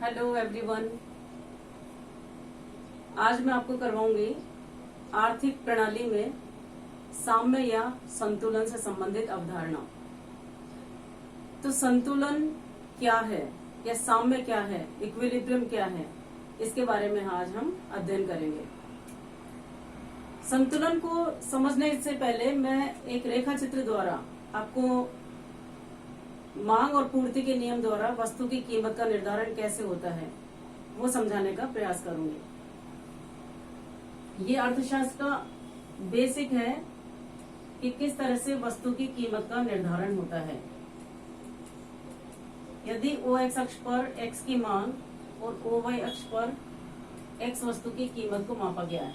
Hello everyone. आज मैं आपको करवाऊंगी आर्थिक प्रणाली में साम्य या संतुलन से संबंधित अवधारणा। तो संतुलन क्या है या साम्य क्या है, इक्विलिब्रियम क्या है, इसके बारे में आज हम अध्ययन करेंगे। संतुलन को समझने से पहले मैं एक रेखा चित्र द्वारा आपको मांग और पूर्ति के नियम द्वारा वस्तु की कीमत का निर्धारण कैसे होता है वो समझाने का प्रयास करूंगी। ये अर्थशास्त्र का बेसिक है कि किस तरह से वस्तु की कीमत का निर्धारण होता है। यदि ओ एक्स अक्ष पर एक्स की मांग और ओ वाई अक्ष पर एक्स वस्तु की कीमत को मापा गया है,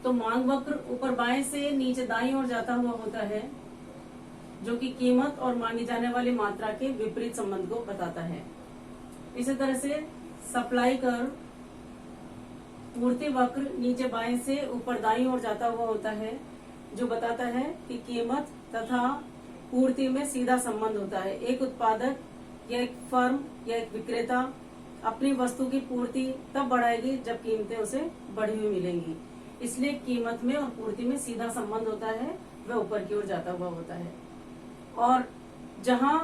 तो मांग वक्र ऊपर बाएं से नीचे दाईं ओर जाता हुआ होता है, जो कि कीमत और मांगी जाने वाली मात्रा के विपरीत संबंध को बताता है। इसी तरह से सप्लाई कर्व पूर्ति वक्र नीचे बाएं से ऊपर दाईं ओर जाता हुआ होता है, जो बताता है कि कीमत तथा पूर्ति में सीधा संबंध होता है। एक उत्पादक या एक फर्म या एक विक्रेता अपनी वस्तु की पूर्ति तब बढ़ाएगी जब कीमतें उसे बढ़ी हुई मिलेंगी। इसलिए कीमत में और पूर्ति में सीधा संबंध होता है, वह ऊपर की ओर जाता हुआ होता है। और जहां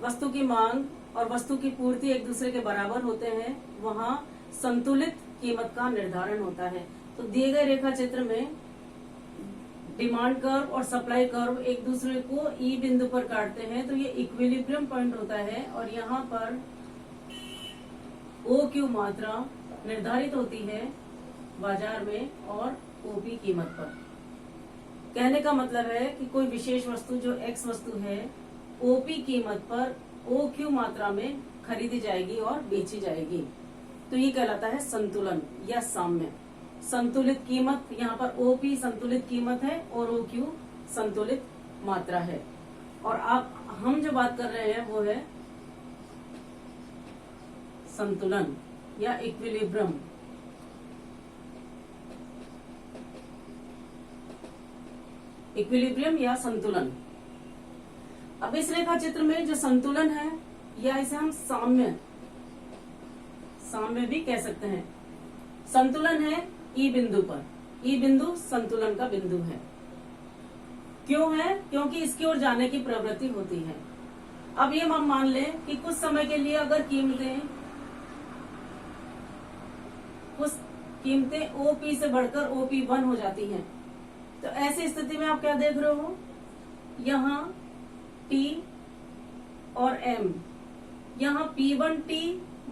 वस्तु की मांग और वस्तु की पूर्ति एक दूसरे के बराबर होते हैं, वहां संतुलित कीमत का निर्धारण होता है। तो दिए गए रेखा चित्र में डिमांड कर्व और सप्लाई कर्व एक दूसरे को ई बिंदु पर काटते हैं, तो ये इक्विलिब्रियम पॉइंट होता है। और यहाँ पर ओ क्यू मात्रा निर्धारित होती है बाजार में और ओपी कीमत पर। कहने का मतलब है कि कोई विशेष वस्तु जो एक्स वस्तु है, ओपी कीमत पर ओ क्यू मात्रा में खरीदी जाएगी और बेची जाएगी। तो ये कहलाता है संतुलन या साम्य। संतुलित कीमत, यहाँ पर ओपी संतुलित कीमत है और ओ क्यू संतुलित मात्रा है। और आप हम जो बात कर रहे हैं वो है संतुलन या इक्विलिब्रियम। इक्विलिब्रियम या संतुलन। अब इस रेखा चित्र में जो संतुलन है, या इसे हम साम्य भी कह सकते हैं। संतुलन है ई बिंदु पर। ई बिंदु संतुलन का बिंदु है। क्यों है? क्योंकि इसकी ओर जाने की प्रवृत्ति होती है। अब ये हम मान लें कि कुछ समय के लिए अगर कीमतें ओपी से बढ़कर OP1 हो जाती हैं, तो ऐसी स्थिति में आप क्या देख रहे हो, यहाँ P और M, यहाँ P1T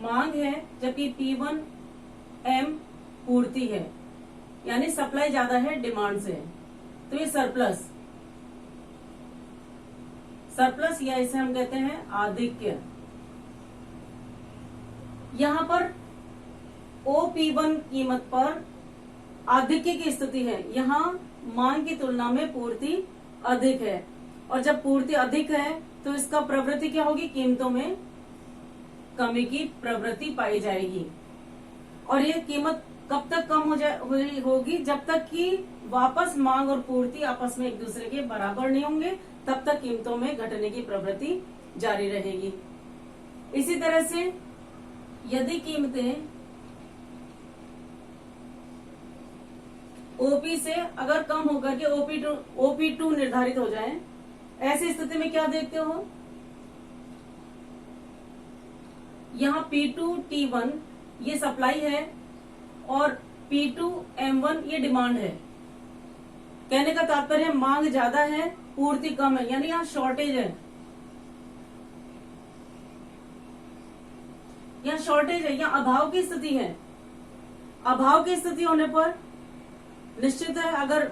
मांग है जबकि P1M पूर्ति है, यानी सप्लाई ज्यादा है डिमांड से। तो ये सरप्लस या इसे हम कहते हैं आधिक्य। यहाँ पर OP1 कीमत पर आधिक्य की स्थिति है। यहाँ मांग की तुलना में पूर्ति अधिक है, और जब पूर्ति अधिक है तो इसका प्रवृत्ति क्या होगी, कीमतों में कमी की प्रवृत्ति पाई जाएगी। और ये कीमत कब तक कम होगी, जब तक कि वापस मांग और पूर्ति आपस में एक दूसरे के बराबर नहीं होंगे, तब तक कीमतों में घटने की प्रवृत्ति जारी रहेगी। इसी तरह से यदि कीमतें ओपी से अगर कम होकर के OP2 निर्धारित हो जाए, ऐसी स्थिति में क्या देखते हो, यहाँ P2T1 ये सप्लाई है और P2M1 ये डिमांड है। कहने का तात्पर्य मांग ज्यादा है, पूर्ति कम है, यानी यहाँ शॉर्टेज है। यहाँ अभाव की स्थिति है। अभाव की स्थिति होने पर निश्चित है अगर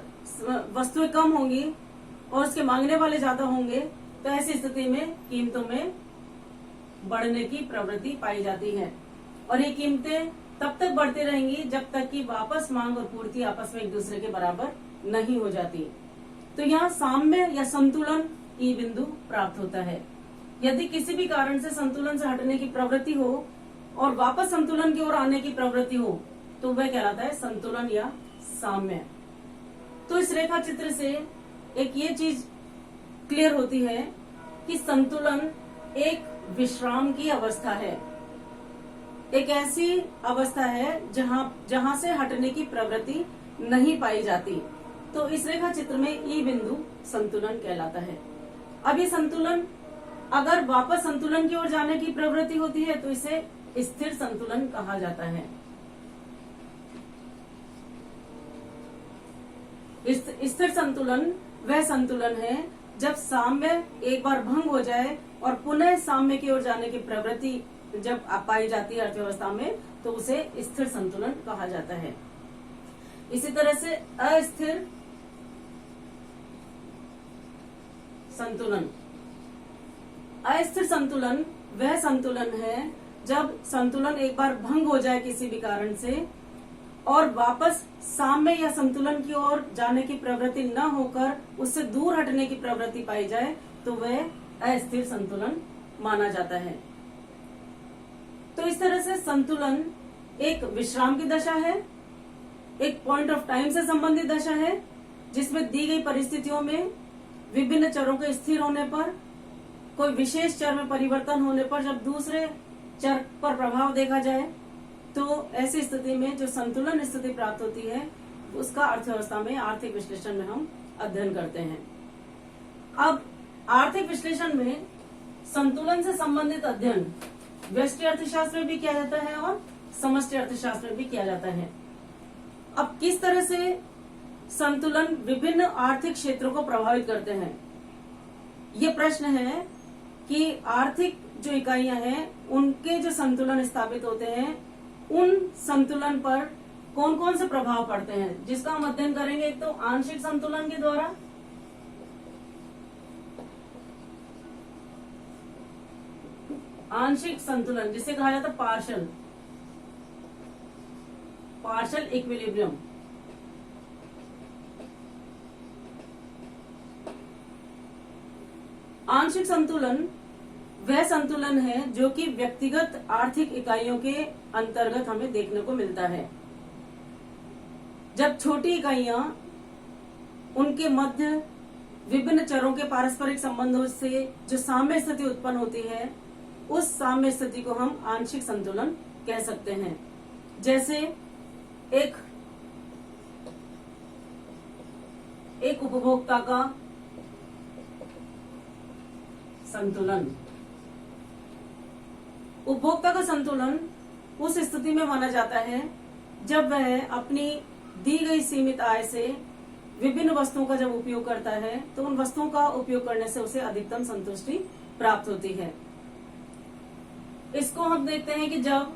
वस्तुएं कम होंगी और उसके मांगने वाले ज्यादा होंगे, तो ऐसी स्थिति में कीमतों में बढ़ने की प्रवृत्ति पाई जाती है। और ये कीमतें तब तक बढ़ती रहेंगी जब तक कि वापस मांग और पूर्ति आपस में एक दूसरे के बराबर नहीं हो जाती। तो यहाँ साम्य या संतुलन ई बिंदु प्राप्त होता है। यदि किसी भी कारण से संतुलन से हटने की प्रवृत्ति हो और वापस संतुलन की ओर आने की प्रवृत्ति हो, तो वह कहलाता है संतुलन या साम्य। तो इस रेखा चित्र से एक ये चीज क्लियर होती है कि संतुलन एक विश्राम की अवस्था है। एक ऐसी अवस्था है जहां से हटने की प्रवृत्ति नहीं पाई जाती। तो इस रेखा चित्र में ई बिंदु संतुलन कहलाता है। अब ये संतुलन अगर वापस संतुलन की ओर जाने की प्रवृत्ति होती है तो इसे स्थिर संतुलन कहा जाता है। स्थिर संतुलन वह संतुलन है जब साम्य एक बार भंग हो जाए और पुनः साम्य की ओर जाने की प्रवृत्ति जब पाई जाती है अर्थव्यवस्था में, तो उसे स्थिर संतुलन कहा जाता है। इसी तरह से अस्थिर संतुलन, अस्थिर संतुलन वह संतुलन है जब संतुलन एक बार भंग हो जाए किसी भी कारण से और वापस साम्य या संतुलन की ओर जाने की प्रवृत्ति न होकर उससे दूर हटने की प्रवृत्ति पाई जाए, तो वह अस्थिर संतुलन माना जाता है। तो इस तरह से संतुलन एक विश्राम की दशा है, एक पॉइंट ऑफ टाइम से संबंधित दशा है, जिसमें दी गई परिस्थितियों में विभिन्न चरों के स्थिर होने पर, कोई विशेष चर में परिवर्तन होने पर जब दूसरे चर पर प्रभाव देखा जाए, तो ऐसी स्थिति में जो संतुलन स्थिति प्राप्त होती है उसका अर्थव्यवस्था में आर्थिक विश्लेषण में हम अध्ययन करते हैं। अब आर्थिक विश्लेषण में संतुलन से संबंधित अध्ययन व्यष्टि अर्थशास्त्र में भी किया जाता है और समष्टि अर्थशास्त्र में भी किया जाता है। अब किस तरह से संतुलन विभिन्न आर्थिक क्षेत्रों को प्रभावित करते हैं, ये प्रश्न है कि आर्थिक जो इकाइयां हैं उनके जो संतुलन स्थापित होते हैं उन संतुलन पर कौन कौन से प्रभाव पड़ते हैं, जिसका हम अध्ययन करेंगे। एक तो आंशिक संतुलन के द्वारा, आंशिक संतुलन जिसे कहा जाता है पार्शियल इक्विलिब्रियम। आंशिक संतुलन वह संतुलन है जो कि व्यक्तिगत आर्थिक इकाइयों के अंतर्गत हमें देखने को मिलता है। जब छोटी इकाइयां उनके मध्य विभिन्न चरों के पारस्परिक संबंधों से जो साम्य स्थिति उत्पन्न होती है, उस साम्य स्थिति को हम आंशिक संतुलन कह सकते हैं। जैसे एक उपभोक्ता का संतुलन। उपभोक्ता का संतुलन उस स्थिति में माना जाता है जब वह अपनी दी गई सीमित आय से विभिन्न वस्तुओं का जब उपयोग करता है तो उन वस्तुओं का उपयोग करने से उसे अधिकतम संतुष्टि प्राप्त होती है। इसको हम देखते हैं कि जब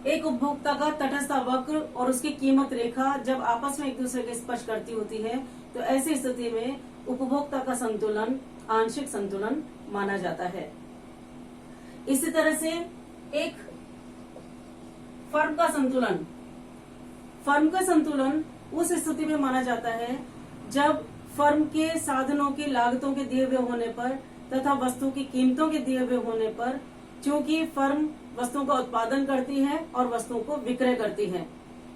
एक उपभोक्ता का तटस्थ वक्र और उसकी कीमत रेखा जब आपस में एक दूसरे के स्पर्श करती होती है, तो ऐसी स्थिति में उपभोक्ता का संतुलन आंशिक संतुलन माना जाता है। इसी तरह से एक फर्म का संतुलन, फर्म का संतुलन उस स्थिति में माना जाता है जब फर्म के साधनों की लागतों के दिए हुए होने पर तथा वस्तु की कीमतों के दिए हुए होने पर, चूंकि फर्म वस्तुओं का उत्पादन करती है और वस्तुओं को विक्रय करती है,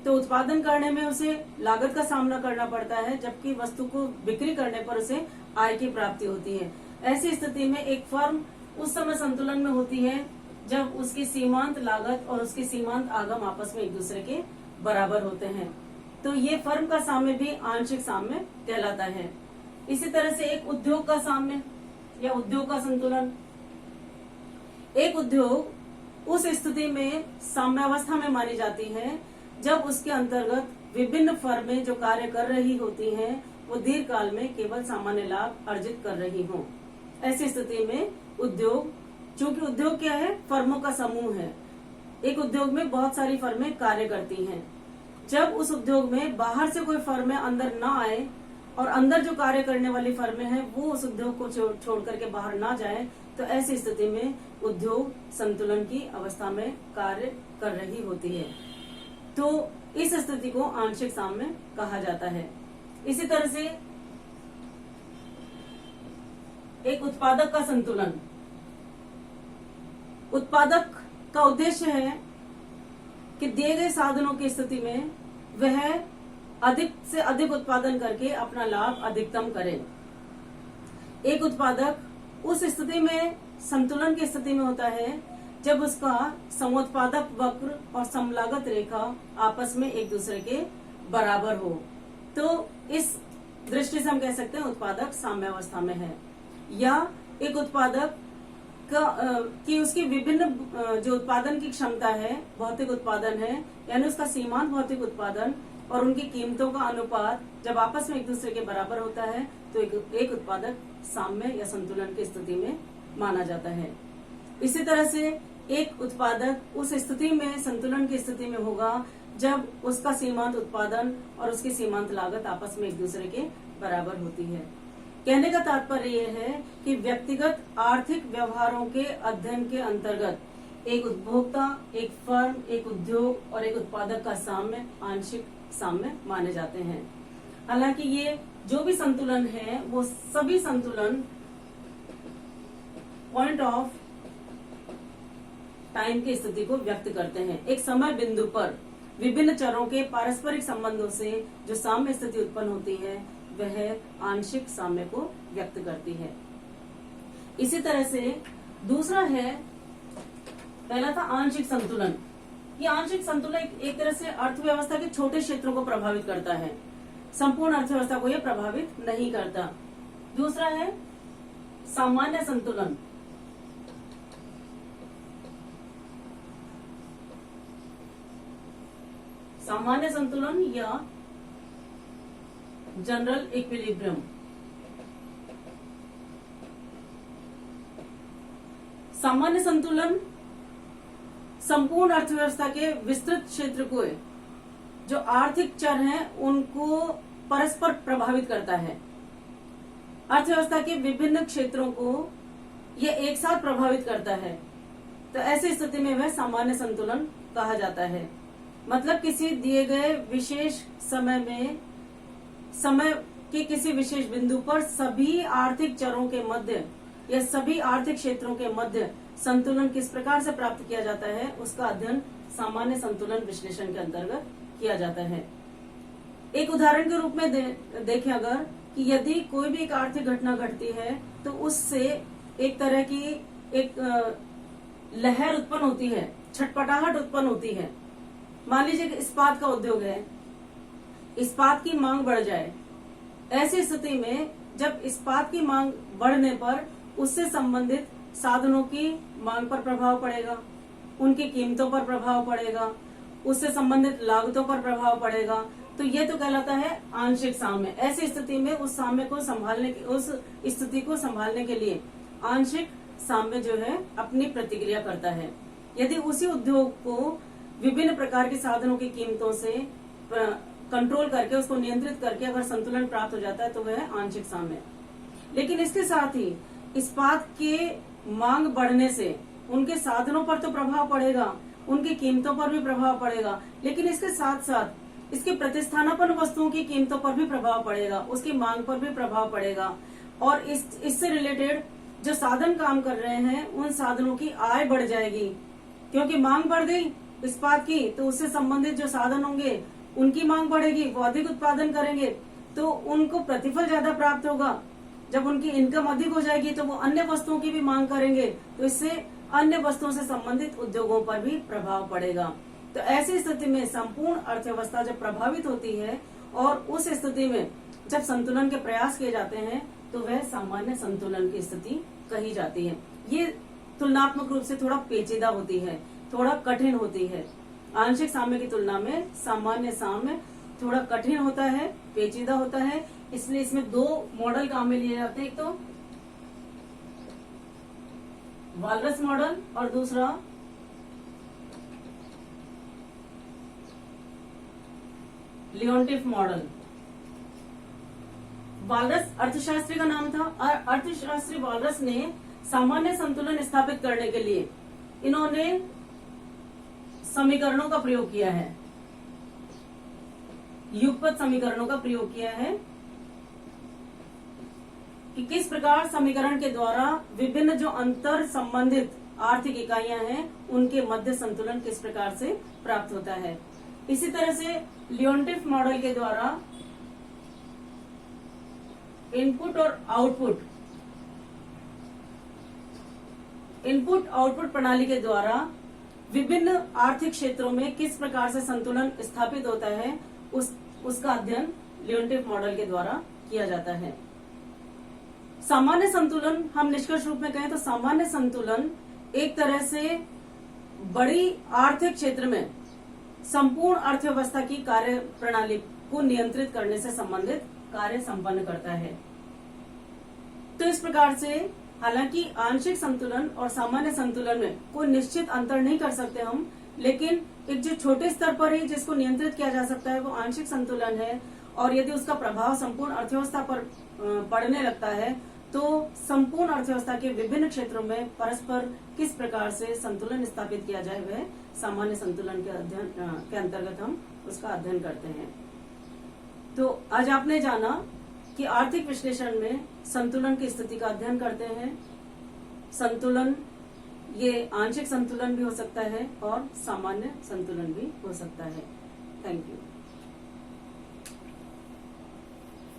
तो उत्पादन करने में उसे लागत का सामना करना पड़ता है, जबकि वस्तु को बिक्री करने पर उसे आय की प्राप्ति होती है। ऐसी स्थिति में एक फर्म उस समय संतुलन में होती है जब उसकी सीमांत लागत और उसकी सीमांत आगम आपस में एक दूसरे के बराबर होते हैं। तो ये फर्म का साम्य भी आंशिक साम्य कहलाता है। इसी तरह से एक उद्योग का साम्य या उद्योग का संतुलन, एक उद्योग उस स्थिति में साम्यावस्था में मानी जाती है जब उसके अंतर्गत विभिन्न फर्में जो कार्य कर रही होती हैं वो दीर्घ काल में केवल सामान्य लाभ अर्जित कर रही हों। ऐसी स्थिति में उद्योग, चूंकि उद्योग क्या है, फर्मों का समूह है, एक उद्योग में बहुत सारी फर्में कार्य करती हैं। जब उस उद्योग में बाहर से कोई फर्में अंदर न आए और अंदर जो कार्य करने वाली फर्में हैं वो उस उद्योग को छोड़ करके बाहर ना जाए, तो ऐसी स्थिति में उद्योग संतुलन की अवस्था में कार्य कर रही होती है। तो इस स्थिति को आंशिक साम्य कहा जाता है। इसी तरह से एक उत्पादक का संतुलन, उत्पादक का उद्देश्य है कि दिए गए साधनों की स्थिति में वह अधिक से अधिक उत्पादन करके अपना लाभ अधिकतम करे। एक उत्पादक उस स्थिति में संतुलन की स्थिति में होता है जब उसका समोत्पादक वक्र और समलागत रेखा आपस में एक दूसरे के बराबर हो। तो इस दृष्टि से हम कह सकते हैं उत्पादक साम्यावस्था में है। या एक उत्पादक कि उसकी विभिन्न जो उत्पादन की क्षमता है, भौतिक उत्पादन है, यानी उसका सीमांत भौतिक उत्पादन और उनकी कीमतों का अनुपात जब आपस में एक दूसरे के बराबर होता है तो एक उत्पादक साम्य या संतुलन की स्थिति में माना जाता है। इसी तरह से एक उत्पादक उस स्थिति में संतुलन की स्थिति में होगा जब उसका सीमांत उत्पादन और उसकी सीमांत लागत आपस में एक दूसरे के बराबर होती है। कहने का तात्पर्य यह है कि व्यक्तिगत आर्थिक व्यवहारों के अध्ययन के अंतर्गत एक उपभोक्ता, एक फर्म, एक उद्योग और एक उत्पादक का साम्य आंशिक साम्य माने जाते हैं। हालांकि ये जो भी संतुलन है वो सभी संतुलन पॉइंट ऑफ टाइम की स्थिति को व्यक्त करते हैं। एक समय बिंदु पर विभिन्न चरों के पारस्परिक संबंधों से जो साम्य स्थिति उत्पन्न होती है वह आंशिक साम्य को व्यक्त करती है। इसी तरह से दूसरा है, पहला था आंशिक संतुलन। ये आंशिक संतुलन एक तरह से अर्थव्यवस्था के छोटे क्षेत्रों को प्रभावित करता है, संपूर्ण अर्थव्यवस्था को यह प्रभावित नहीं करता। दूसरा है सामान्य संतुलन। सामान्य संतुलन या जनरल इक्विलिब्रियम। सामान्य संतुलन संपूर्ण अर्थव्यवस्था के विस्तृत क्षेत्र को, जो आर्थिक चर हैं, उनको परस्पर प्रभावित करता है। अर्थव्यवस्था के विभिन्न क्षेत्रों को यह एक साथ प्रभावित करता है, तो ऐसी स्थिति में वह सामान्य संतुलन कहा जाता है। मतलब किसी दिए गए विशेष समय में, समय के किसी विशेष बिंदु पर सभी आर्थिक चरों के मध्य या सभी आर्थिक क्षेत्रों के मध्य संतुलन किस प्रकार से प्राप्त किया जाता है, उसका अध्ययन सामान्य संतुलन विश्लेषण के अंतर्गत किया जाता है। एक उदाहरण के रूप में देखें अगर, कि यदि कोई भी एक आर्थिक घटना घटती है तो उससे एक तरह की एक लहर उत्पन्न होती है, छटपटाहट उत्पन्न होती है। मान लीजिए कि इस्पात का उद्योग है, इस्पात की मांग बढ़ जाए। ऐसी स्थिति में जब इस्पात की मांग बढ़ने पर उससे संबंधित साधनों की मांग पर प्रभाव पड़ेगा, उनकी कीमतों पर प्रभाव पड़ेगा, उससे संबंधित लागतों पर प्रभाव पड़ेगा। तो ये तो कहलाता है आंशिक साम्य। ऐसी स्थिति में उस साम्य को संभालने, उस स्थिति को संभालने के लिए आंशिक साम्य जो है अपनी प्रतिक्रिया करता है। यदि उसी उद्योग को विभिन्न प्रकार के साधनों की कीमतों से कंट्रोल करके, उसको नियंत्रित करके अगर संतुलन प्राप्त हो जाता है तो वह आंशिक साम्य। लेकिन इसके साथ ही इस्पात के मांग बढ़ने से उनके साधनों पर तो प्रभाव पड़ेगा, उनकी कीमतों पर भी प्रभाव पड़ेगा, लेकिन इसके साथ साथ इसके प्रतिस्थानापन्न वस्तुओं की कीमतों पर भी प्रभाव पड़ेगा, उसकी मांग पर भी प्रभाव पड़ेगा। और इससे रिलेटेड जो साधन काम कर रहे हैं उन साधनों की आय बढ़ जाएगी, क्योंकि मांग बढ़ गई इस्पात की, तो उससे संबंधित जो साधन होंगे उनकी मांग बढ़ेगी, वो अधिक उत्पादन करेंगे, तो उनको प्रतिफल ज्यादा प्राप्त होगा। जब उनकी इनकम अधिक हो जाएगी तो वो अन्य वस्तुओं की भी मांग करेंगे, तो इससे अन्य वस्तुओं से संबंधित उद्योगों पर भी प्रभाव पड़ेगा। तो ऐसी स्थिति में संपूर्ण अर्थव्यवस्था जब प्रभावित होती है और उस स्थिति में जब संतुलन के प्रयास किए जाते हैं तो वह सामान्य संतुलन की स्थिति कही जाती है। ये तुलनात्मक रूप से थोड़ा पेचीदा होती है, थोड़ा कठिन होती है। आंशिक साम्य की तुलना में सामान्य साम्य थोड़ा कठिन होता है, पेचीदा होता है, इसलिए इसमें दो मॉडल काम में लिए जाते हैं। एक तो वालरस मॉडल और दूसरा लियोनटिफ मॉडल। वालरस अर्थशास्त्री का नाम था और अर्थशास्त्री वालरस ने सामान्य संतुलन स्थापित करने के लिए इन्होंने समीकरणों का प्रयोग किया है, युगपत समीकरणों का प्रयोग किया है कि किस प्रकार समीकरण के द्वारा विभिन्न जो अंतर संबंधित आर्थिक इकाइयां हैं उनके मध्य संतुलन किस प्रकार से प्राप्त होता है। इसी तरह से लियोनटिफ मॉडल के द्वारा इनपुट और आउटपुट इनपुट आउटपुट प्रणाली के द्वारा विभिन्न आर्थिक क्षेत्रों में किस प्रकार से संतुलन स्थापित होता है, उसका अध्ययन लियोनटिफ मॉडल के द्वारा किया जाता है। सामान्य संतुलन, हम निष्कर्ष रूप में कहें तो सामान्य संतुलन एक तरह से बड़ी आर्थिक क्षेत्र में संपूर्ण अर्थव्यवस्था की कार्य प्रणाली को नियंत्रित करने से संबंधित कार्य संपन्न करता है। तो इस प्रकार से हालांकि आंशिक संतुलन और सामान्य संतुलन में कोई निश्चित अंतर नहीं कर सकते हम, लेकिन एक जो छोटे स्तर पर ही जिसको नियंत्रित किया जा सकता है वो आंशिक संतुलन है, और यदि उसका प्रभाव संपूर्ण अर्थव्यवस्था पर पड़ने लगता है तो संपूर्ण अर्थव्यवस्था के विभिन्न क्षेत्रों में परस्पर किस प्रकार से संतुलन स्थापित किया जाए वह सामान्य संतुलन के अध्ययन के अंतर्गत हम उसका अध्ययन करते हैं। तो आज आपने जाना कि आर्थिक विश्लेषण में संतुलन की स्थिति का अध्ययन करते हैं। संतुलन ये आंशिक संतुलन भी हो सकता है और सामान्य संतुलन भी हो सकता है। Thank you.